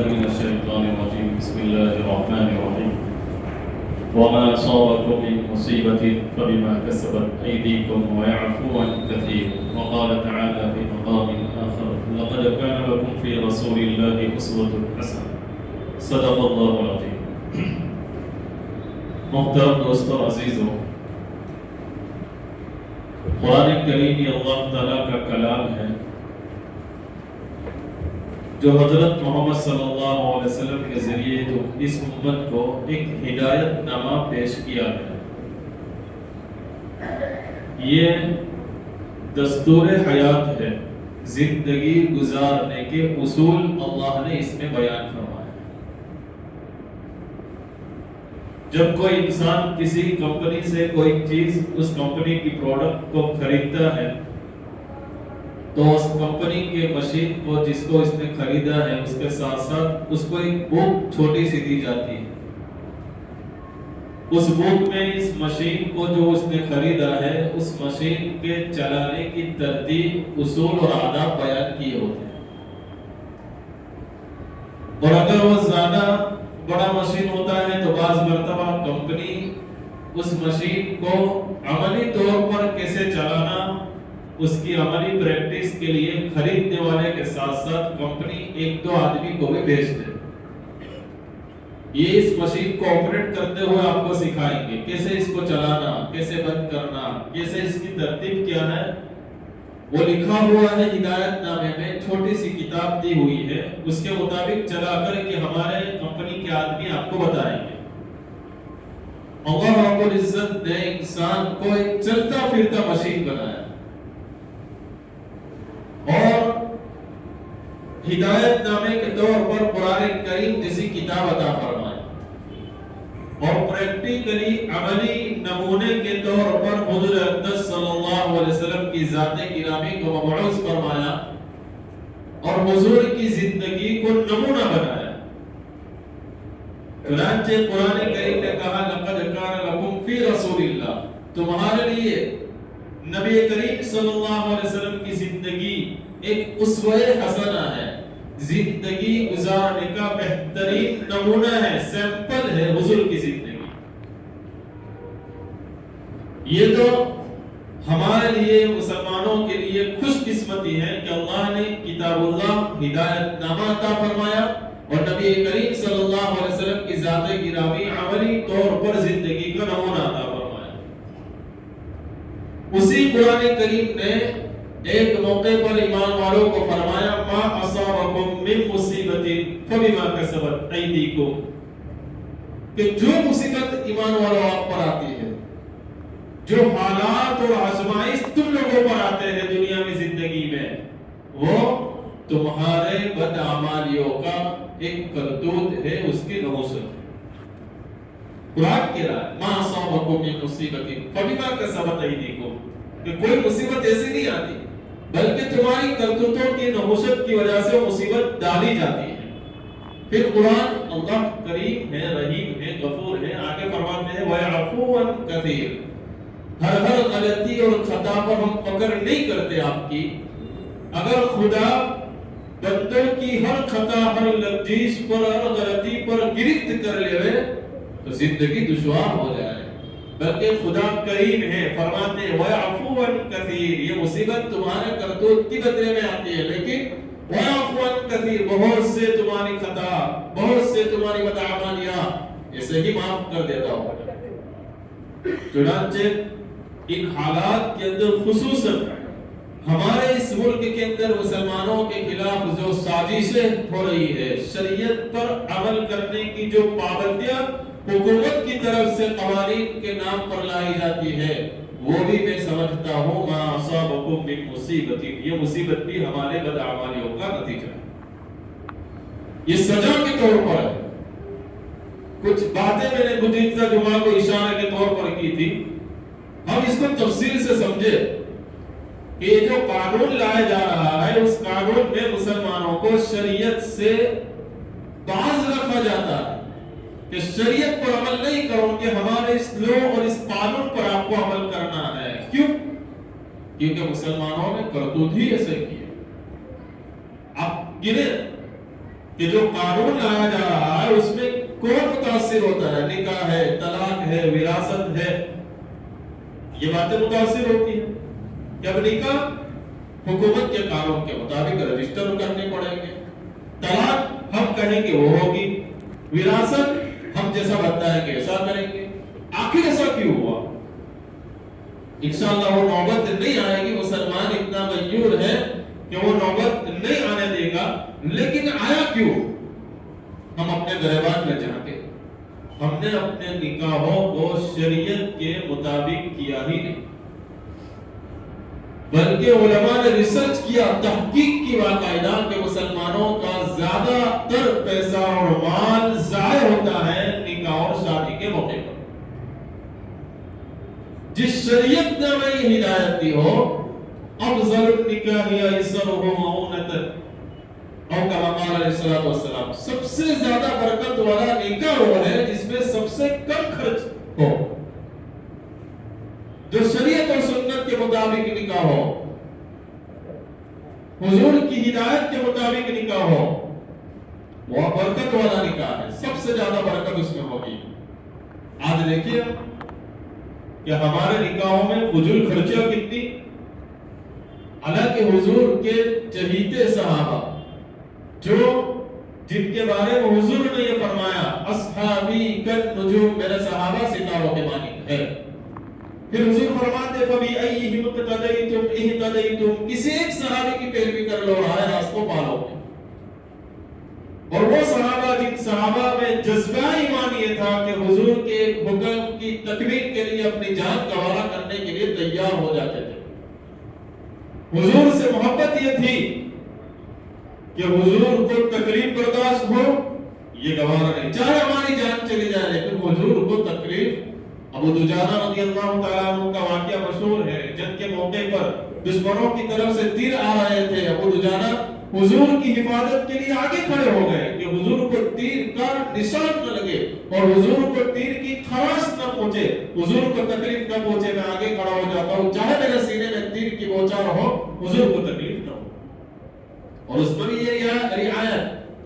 من الشيطان الرجيم بسم الله الرحمن الرحيم وما أصابكم من مصيبة فبما كسبت أيديكم ويعفو عن كثير وقال تعالى في مقام آخر لقد كان لكم في رسول الله أسوة حسنة صدق الله العظيم. محترم دوستو عزیزو، قرآن کریم یہ اللہ تعالیٰ کا کلام ہے جو حضرت محمد صلی اللہ علیہ وسلم کے ذریعے جو اس امت کو ایک ہدایت نامہ پیش کیا ہے، یہ دستور حیات ہے، زندگی گزارنے کے اصول اللہ نے اس میں بیان فرمایا۔ جب کوئی انسان کسی کمپنی سے کوئی چیز اس کمپنی کی پروڈکٹ کو خریدتا ہے تو اس کمپنی کے مشین کو جس کو اس نے خریدا ہے اس کے ساتھ ساتھ اس کو ایک بک چھوٹی سی دی جاتی ہے۔ اس بک میں اس مشین کو جو اس نے خریدا ہے اس مشین کے چلانے کی ترتیب، اصول اور آداب بیان کیے ہوتے ہیں، اور اگر وہ زیادہ بڑا مشین ہوتا ہے تو بعض مرتبہ کمپنی اس مشین کو عملی طور پر کیسے چلانا، اس کی عملی پریکٹس کے لیے خریدنے والے کے ساتھ ساتھ کمپنی ایک دو آدمی کو بھی بھیج دے۔ یہ اس مشین کو آپریٹ کرتے ہوئے آپ کو سکھائیں گے کیسے اس کو چلانا، کیسے بند کرنا، کیسے اس کی ترتیب کیا ہے، وہ لکھا ہوا ہے ہدایت نامے میں، چھوٹی سی کتاب دی ہوئی ہے، اس کے مطابق چلا کر کے ہمارے کمپنی کے آدمی آپ کو بتائیں گے۔ اللہ رب العزت نے انسان کو ایک چلتا پھرتا مشین بنایا اور ہدایت نامے کے طور پر قرآن کریم جیسی کتاب عطا فرمایا، اور پریکٹیکلی عملی نمونے کے طور پر حضور اقدس صلی اللہ علیہ وسلم کی ذات گرامی کو مبعوث فرمایا اور حضور کی زندگی کو نمونہ بنایا۔ چنانچہ قرآن کریم نے کہا لقد کان لکم فی رسول اللہ، تمہارے لیے نبی کریم صلی اللہ علیہ وسلم کی زندگی ایک اسوہ حسنہ ہے، زندگی گزارنے کا بہترین نمونہ ہے، سیمپل ہے حضور کی زندگی۔ یہ تو ہمارے لیے مسلمانوں کے لیے خوش قسمتی ہے کہ اللہ نے کتاب اللہ ہدایت نامہ عطا فرمایا اور نبی کریم صلی اللہ علیہ وسلم کی ذات گرامی عملی طور پر زندگی کا نمونہ عطا فرمایا۔ اسی قرآن کریم نے ایک موقع پر ایمان والوں کو فرمایا ما اصابکم من مصیبت فبما کسبت ایدیکم، کہ جو مصیبت ایمان والوں آپ پر آتی ہے، جو حالات اور آزمائش تم لوگوں پر آتے ہیں دنیا میں زندگی میں، وہ تمہارے بدعمالیوں کا ایک کرتوت ہے، اس کی نحوست ہے۔ قرآن کہہ رہا ہے ما اصابکم من مصیبت فبما کسبت ایدیکم، کہ کوئی مصیبت ایسی نہیں آتی بلکہ تمہاری کرتوتوں کی نحوست کی وجہ سے وہ مصیبت ڈالی جاتی ہے۔ پھر قرآن اللہ کریم ہے، رحیم ہے، غفور ہے، آگے فرماتے ہیں وَيَعْفُو عَنْ كَثِيرٍ، ہر غلطی اور خطا پر ہم پکڑ نہیں کرتے آپ کی۔ اگر خدا بندوں کی ہر خطا، ہر لغزش پر، ہر غلطی پر گرفت کر لے تو زندگی دشوار ہو جائے، بلکہ خدا کریم ہے، فرماتے ہیں وَيَعْفُو عَنْ كَثِيرٍ، یہ مصیبت تمہارے کرتوت کی بدلے میں آتی ہے لیکن وَيَعْفُو عَنْ كَثِيرٍ، بہت سے تمہاری خطا، بہت سے تمہاری بدعمالیاں اسے ہی معاف کر دیتا ہوں۔ چنانچہ ان حالات کے اندر خصوصاً ہمارے اس ملک کے اندر مسلمانوں کے خلاف جو سازشیں ہو رہی ہے، شریعت پر عمل کرنے کی جو پابندیاں حکومت کی طرف سے قوانین کے نام پر لائی جاتی ہے، وہ بھی میں سمجھتا ہوں ما اصابکم من مصیبت، یہ مصیبت بھی ہمارے بدعمالیوں کا نتیجہ ہے، یہ سزا کے طور پر ہے۔ کچھ باتیں میں نے گزشتہ جمعہ کو اشارے کے طور پر کی تھی، ہم اس کو تفصیل سے سمجھے کہ یہ جو قانون لایا جا رہا ہے اس قانون میں مسلمانوں کو شریعت سے باز رکھا جاتا ہے کہ شریعت پر عمل نہیں کرو کہ ہمارے اس لو اور اس قانون پر آپ کو عمل کرنا ہے۔ کیوں؟ کیونکہ مسلمانوں نے کرتوت ہی ایسے کیے۔ آپ گنے کہ جو قانون لایا جا رہا ہے اس میں کون متاثر ہوتا ہے؟ نکاح ہے، طلاق ہے، وراثت ہے، یہ باتیں متاثر ہوتی ہیں کہ اب نکاح حکومت کے قانون کے مطابق رجسٹر کرنے پڑیں گے، طلاق ہم کہیں کہ وہ ہوگی، وراثت ہم جیسا بتائیں گے ایسا کریں گے۔ آخر ایسا کیوں ہوا؟ انشاءاللہ وہ نوبت نہیں آئے گی، مسلمان اتنا غیور ہے کہ وہ نوبت نہیں آنے دے گا، لیکن آیا کیوں؟ ہم اپنے گریبان میں جھانکے، ہم نے اپنے نکاحوں کو شریعت کے مطابق کیا ہی نہیں، بلکہ علماء نے ریسرچ کیا، تحقیق کی باقاعدہ کہ مسلمانوں کا زیادہ تر پیسہ اور مال ضائع ہوتا ہے نکاح اور شادی کے موقع پر۔ جس شریعت نے ہمیں یہ ہدایت دی ہو، افضل النکاح ایسرہ مؤونۃ، اور کما قال علیہ الصلوۃ والسلام، سب سے زیادہ برکت والا نکاح وہ ہے جس میں سب سے کم خرچ ہو، جو شریعت اور سنت کے مطابق نکاح ہو، حضور کی ہدایت کے مطابق نکاح ہو، وہ برکت والا نکاح ہے، سب سے زیادہ برکت اس میں ہوگی۔ آج دیکھیے کہ ہمارے نکاحوں میں فضول خرچیاں کتنی، حالانکہ حضور کے چہیتے صحابہ جو جن کے بارے میں حضور نے یہ فرمایا اصحابی کالنجوم، میرے صحابہ ستاروں کے مانند ہے، پھر حضور فرماتے فبأیہم اقتدیتم اہتدیتم، کسی ایک صحابی کی پیروی کر لو، راہ راست کو پالو گے۔ اور وہ صحابہ جن صحابہ میں جذبہ ایمان یہ تھا کہ حضور کے حکم کی تکمیل کے لیے اپنی جان گوارا کرنے کے لیے تیار ہو جاتے تھے، حضور سے محبت یہ تھی کہ حضور کو تکلیف برداشت ہو یہ گوارا نہیں، چاہے ہماری جان چلی جائے، لیکن حضور کو تکلیف۔ ابو دجانہ رضی اللہ تعالیٰ عنہ کا واقعہ مشہور ہے، جنگ کے موقع پر دشمنوں کی طرف سے تیر آ رہے تھے، ابو دجانہ حضور کی حفاظت کے لیے آگے کھڑے ہو گئے کہ حضور کو تیر کا نشان نہ لگے اور حضور کو تیر کی خراش نہ پہنچے، حضور کو تکلیف نہ پہنچے، میں آگے کھڑا ہو جاتا ہوں، چاہے میرے سینے میں تیر کی بوچھار ہو، حضور کو تکلیف نہ ہو۔ اور اس پر یہ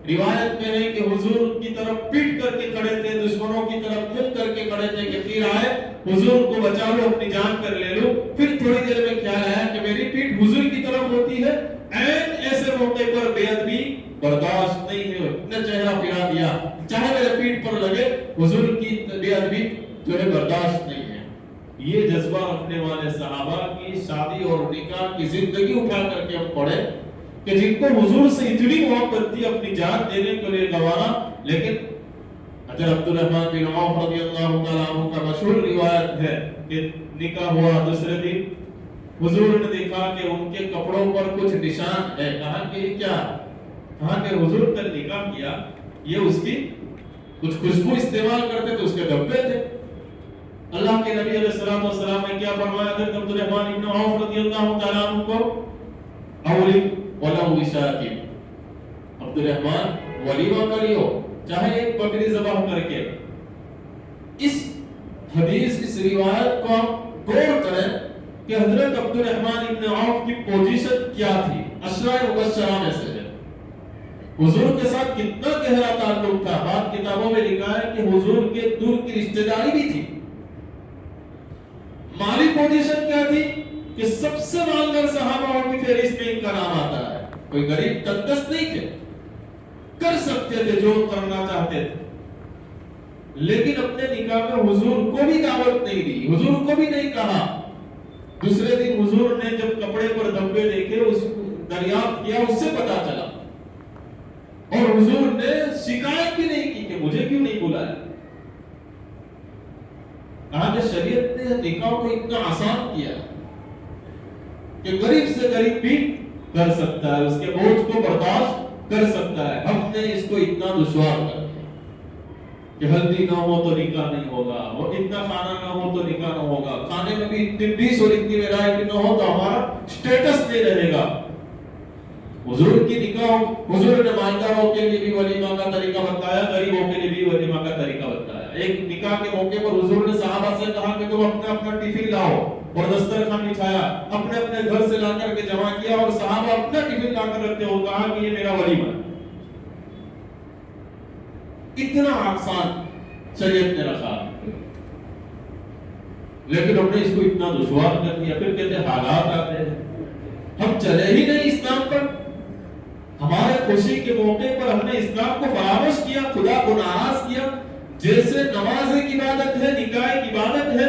روایت میں ہے کہ حضور کی طرف پیٹ کر کے کھڑے تھے، دشمنوں کی طرف منہ کر کے کھڑے تھے کہ تیر آئے، حضور کو بچا لو، اپنی جان پر لے لو۔ پھر تھوڑی دیر میں خیال آیا کہ میری پیٹ حضور کی طرف ہوتی ہے، ایسے موقع پر بے ادبی برداشت نہیں ہے، نے چہرہ پھرا دیا، چاہے میرے پیٹ پر لگے، حضور کی بے ادبی جو ہے برداشت نہیں ہے۔ یہ جذبہ رکھنے والے صحابہ کی شادی اور نکاح کی زندگی اٹھا کر کے ہم پڑھے کہ جن کو حضور سے اتنی محبت تھی، اپنی جان دینے کے لیے گوارا، لیکن حضرت عبد الرحمن بن عوف رضی اللہ تعالیٰ عنہ کا مشہور روایت ہے کہ نکاح ہوا دوسرے دن حضور نے دیکھا کہ ان کے کپڑوں پر کچھ نشان ہے، کہا کہ یہ کیا؟ کہا کہ حضور نے نکاح کیا، یہ اس کی کچھ خوشبو استعمال کرتے تو اس کے دبے تھے۔ اللہ کے نبی علیہ السلام والسلام نے کیا فرمایا حضرت عبد الرحمن بن عوف رضی اللہ تعالیٰ عنہ کو؟ اولی وَلَوْ وِشَاكِ، عبد الرحمن ولیمہ کریو، چاہے ایک بکری ذبح کر کے۔ اس حدیث، اس روایت کو آپ غور کریں کہ حضرت عبد الرحمن ابن عوف کی پوزیشن کیا تھی، عشرہ مبشرہ میں سے ہے، حضور کے ساتھ کتنا گہرا تعلق تھا۔ بعض کتابوں میں لکھا ہے کہ حضور کے دور کی رشتہ داری بھی تھی۔ مالی پوزیشن کیا تھی کہ سب سے مالدار صحابہ کی فہرست میں ان کا نام آتا ہے، کوئی غریب تندرست نہیں تھے، کر سکتے تھے جو کرنا چاہتے تھے، لیکن اپنے نکاح میں حضور کو بھی دعوت نہیں دی، حضور کو بھی نہیں کہا۔ دوسرے دن حضور نے جب کپڑے پر دھبے دیکھے، اس دریافت کیا، اس سے پتا چلا، اور حضور نے شکایت بھی نہیں کی کہ مجھے کیوں نہیں بلایا۔ کہا کہ شریعت نے نکاح کو اتنا آسان کیا کہ غریب سے غریب بھی کر سکتا ہے، اس کے بوجھ کو برداشت کر سکتا ہے۔ ہم نے اس کو اتنا دشوار کر دیا کہ ہلدی نہ ہو تو نکاح نہیں ہوگا، اور اتنا کھانا نہ ہو تو نکاح نہ ہوگا، کھانے میں بھی اتنی ڈش اور اتنی ویرائٹی نہ ہو تو ہمارا سٹیٹس نہیں رہے گا۔ حضور کی نکاح، حضور نے مالداروں کے لیے بھی ولیمہ کا طریقہ بتایا، غریبوں کے لیے بھی ولیمہ کا طریقہ بتایا۔ ایک نکاح کے موقع پر حضور نے صحابہ سے کہا کہ تم اپنا اپنا ٹفن لاؤ، اور دسترخوان بچھایا، اپنے اپنے گھر سے لا کر کے جمع کیا، اور صحابہ اپنا ٹفن لا کر رکھتے ہو، کہا کہ یہ میرا ولیمہ ہے۔ اتنا آسان شریعت نے رکھا، لیکن ہم نے اس کو اتنا دشوار کر دیا. پھر کہتے ہیں حالات آتے ہیں، ہم چلے ہی نہیں اسلام پر. ہمارے خوشی کے موقع پر ہم نے اسلام کو فراموش کیا، خدا کو ناراض کیا. جیسے نماز ایک عبادت ہے، نکاح ایک عبادت ہے.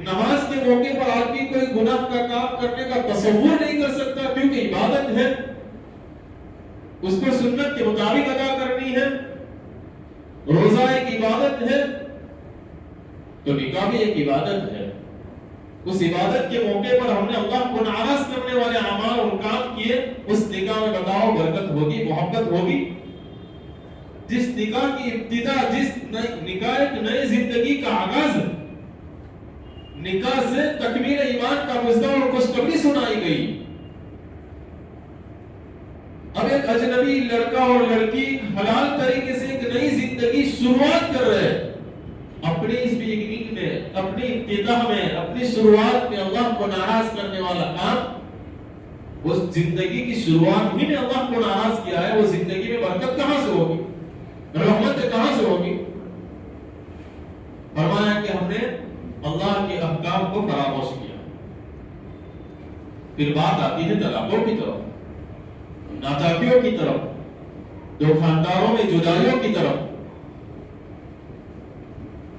نماز کے موقع پر آدمی کوئی گناہ کا کام کرنے کا تصور نہیں کر سکتا کیونکہ عبادت ہے، اس کو سنت کے مطابق ادا کرنی ہے. روزہ ایک عبادت ہے تو نکاح بھی ایک عبادت ہے. اس عبادت کے موقع پر ہم نے اللہ کو ناراض کرنے والے اعمال اور کام کیے. اس نکاح میں بتاؤ برکت ہوگی، محبت ہوگی؟ جس نکاح کی ابتدا، جس نکاح ایک نئی زندگی کا آغاز، نکاح سے تکمیل ایمان کا مژدہ اور خوشخبری سنائی گئی. اب ایک اجنبی لڑکا اور لڑکی حلال طریقے سے ایک نئی زندگی شروعات کر رہے ہیں. اپنی اس بگننگ میں، اپنی ابتدا میں، اپنی شروعات میں اللہ کو ناراض کرنے والا کام، اس زندگی کی شروعات ہی نے اللہ کو ناراض کیا ہے. وہ زندگی میں برکت کہاں سے ہوگی، رحمت کہاں سے ہوگی؟ فرمایا کہ ہم نے اللہ کے احکام کو فراموش کیا. پھر بات آتی ہے طلاقوں کی طرف، ناچاکیوں کی طرف، دو خاندانوں میں جدائیوں کی طرف.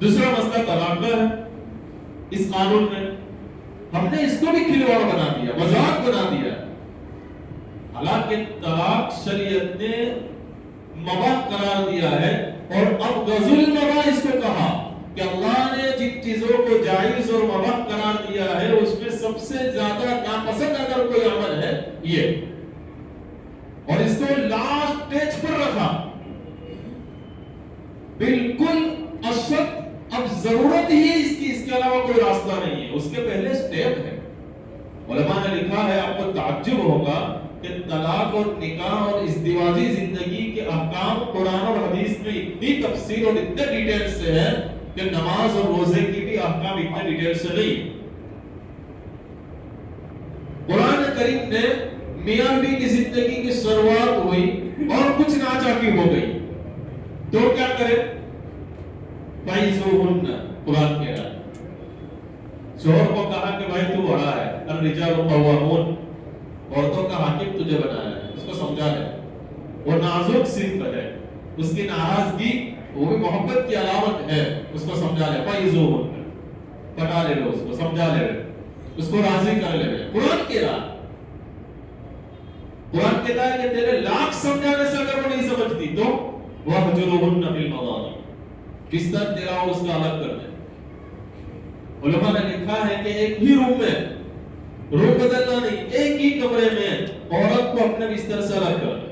دوسرا مسئلہ طلاق کا ہے. اس قانون میں ہم نے اس کو بھی کھلواڑ بنا دیا، مذاق بنا دیا. حالانکہ طلاق شریعت نے مباح قرار دیا ہے، اور اب غزل المباح اس کو کہا کہ اللہ نے جن چیزوں کو جائز اور مباح قرار دیا ہے اس میں سب سے زیادہ ناپسند اگر کوئی عمل ہے یہ، اور اس کو لاسٹ سٹیج پر رکھا. بالکل اشد، اب ضرورت ہی اس کی، اس کے علاوہ کوئی راستہ نہیں ہے. اس کے پہلے سٹیپ ہے. علماء نے لکھا ہے، آپ کو تعجب ہوگا کہ طلاق اور نکاح اور ازدواجی زندگی کے احکام قرآن اور حدیث میں اتنی تفصیل اور اتنے ڈیٹیل سے ہے کہ نماز اور روزے کی بھی احکام اتنے ڈیٹیل سے نہیں. قرآن کریم نے میاں بیوی کی زندگی کی شروعات ہوئی اور کچھ ناچاکی ہو گئی تو کیا کرے؟ فَإِذُوهُنَّ، قرآن کہہ رہا ہے. شوہر کو کہا کہ بھائی تو بڑا ہے، الرجال قوامون، عورتوں کا حاکم تجھے بنایا ہے، اس کو سمجھا لے. وہ نازک صنف ہے، اس کی ناراضگی وہ بھی محبت کی علامت ہے، اس کو سمجھا لے. فَإِذُوهُنَّ، پٹا لے لو، اس کو سمجھا لے، اس کو راضی کر لے. قرآن کہہ رہا، قرآن کہتا ہے کہ تیرے لاکھ سمجھانے سے اگر وہ نہیں سمجھتی تو وَاهْجُرُهُنَّ فِي الْمَضَاجِعِ، بستر تیرا اس کا الگ کر دے. علماء نے لکھا ہے کہ ایک ہی روم میں، روم بدلنا نہیں، ایک ہی کمرے میں عورت کو اپنے بستر سے الگ کر دے.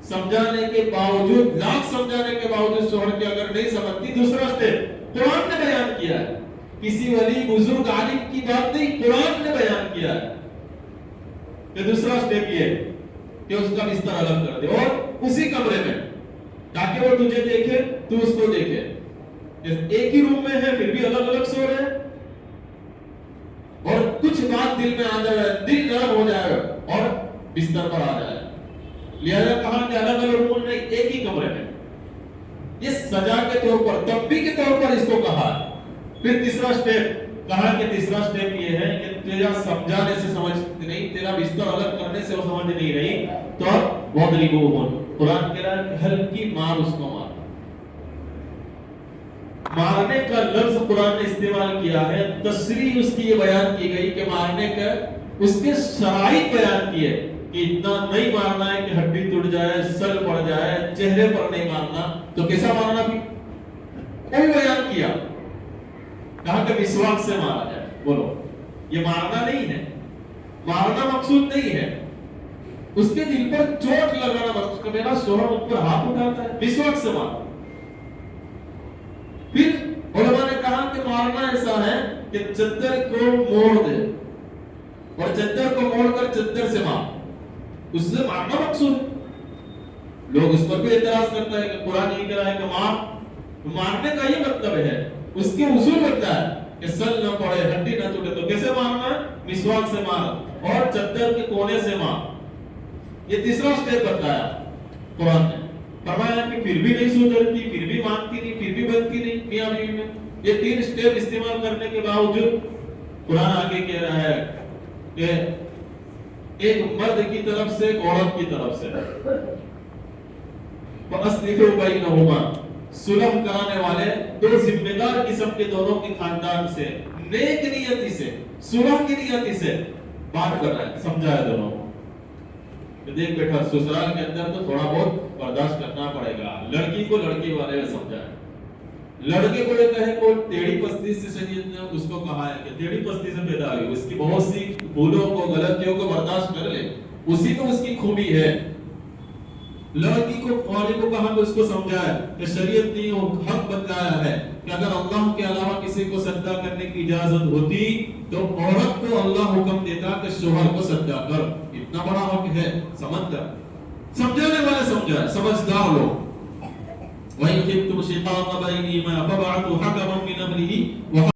سمجھانے کے باوجود، لاکھ سمجھانے کے باوجود شوہر کی اگر نہیں سمجھتی، دوسرا سٹیپ قرآن نے بیان کیا ہے. کسی ولی بزرگ عالم کی بات نہیں، قرآن نے بیان کیا ہے کہ دوسرا سٹیپ یہ ہے کہ اس کا بستر الگ کر دے اور اسی کمرے میں، تاکہ وہ تجھے دیکھے تو اس کو دیکھے. ایک ہی روم میں ہے پھر بھی الگ الگ سو رہے ہیں، اور کچھ بات دل میں آ جائے، دل نرم ہو جائے اور بستر پر آ جائے. لہذا کہا کہ الگ الگ روم میں ایک ہی کمرے میں. یہ سزا کے طور پر، تنبیہ کے طور پر اس کو کہا. پھر تیسرا سٹیپ کہا کہ تیسرا سٹیپ یہ ہے کہ تیرا سمجھانے سے سمجھ نہیں، تیرا بستر الگ کرنے سے وہ سمجھ نہیں رہی تو وَاضْرِبُوهُنَّ، قرآن کہہ رہا ہے کہ ہلکی مار، اس کو مار. مارنے کا لفظ قرآن نے استعمال کیا ہے، تصریح اس کی یہ بیان کی گئی کہ مارنے کا اس کے شرائط بیان کیے کہ اتنا نہیں مارنا ہے کہ ہڈی ٹوٹ جائے، سل پڑ جائے، چہرے پر نہیں مارنا. تو کیسا مارنا بھی کوئی بیان کیا، کہا کہ مسواک سے مارا جائے. بولو، یہ مارنا نہیں ہے، مارنا مقصود نہیں ہے. اس کے دل پر چوٹ لگانا مقصود کہ میرا شوہر مجھ پر ہاتھ اٹھاتا ہے، مسواک سے مارا. پھر علماء نے کہا کہ مارنا ایسا ہے کہ چادر کو موڑ دے اور چادر کو موڑ کر چادر سے مار، اس سے مارنا مقصود. لوگ اس پر بھی اعتراض کرتا ہے کہ قرآن یہ کہہ رہا ہے کہ مارنے کا یہ مطلب ہے، اس کے اصول بنتا ہے کہ سل نہ پڑے، ہڈی نہ ٹوٹے. تو کیسے مارنا ہے؟ مسواک سے مار اور چادر کے کونے سے مار. یہ تیسرا سٹیپ بتایا قرآن نے. فرمایا کہ پھر بھی نہیں سدھرتی، پھر بھی مانتی نہیں، پھر بھی بنتی نہیں میاں بیوی میں. یہ 3 سٹیپ استعمال کرنے کے باوجود قرآن آگے کہہ رہا ہے کہ ایک مرد کی طرف سے ایک عورت کی طرف سے فَأَصْلِحُوا بَيْنَهُمَا، صلح کرانے والے 2 ذمہ دار قسم کے دونوں کے خاندان سے نیک نیتی سے صلح کی نیتی سے بات کر رہا ہے، سمجھایا دونوں کو. دیکھ بیٹا سسرال کے اندر تو تھوڑا بہت برداشت کرنا پڑے گا. لڑکی کو لڑکی والے نے سمجھایا، لڑکے کو یہ کہے کو ٹیڑھی پستی سے شریعت نے اس کو کہا ہے کہ ٹیڑھی پستی سے پیدا ہوئی، اس کی بہت سی بھولوں کو غلطیوں کو برداشت کر لے، اسی میں اس کی خوبی ہے. لڑکی کو والد کو کہا کہ اس کو سمجھایا کہ شریعت نے حق بتلایا ہے کہ اگر اللہ کے علاوہ کسی کو سجدہ کرنے کی اجازت ہوتی تو عورت کو اللہ حکم دیتا کہ شوہر کو سجدہ کر. اتنا بڑا حق ہے، سمجھ کر سمجھانے والے سمجھائے، سمجھدار لوگ. وَإِن خِفْتُمْ شِقَاقَ بَيْنِهِمَا فَابْعَثُوا حَكَمًا مِنْ أَهْلِهِ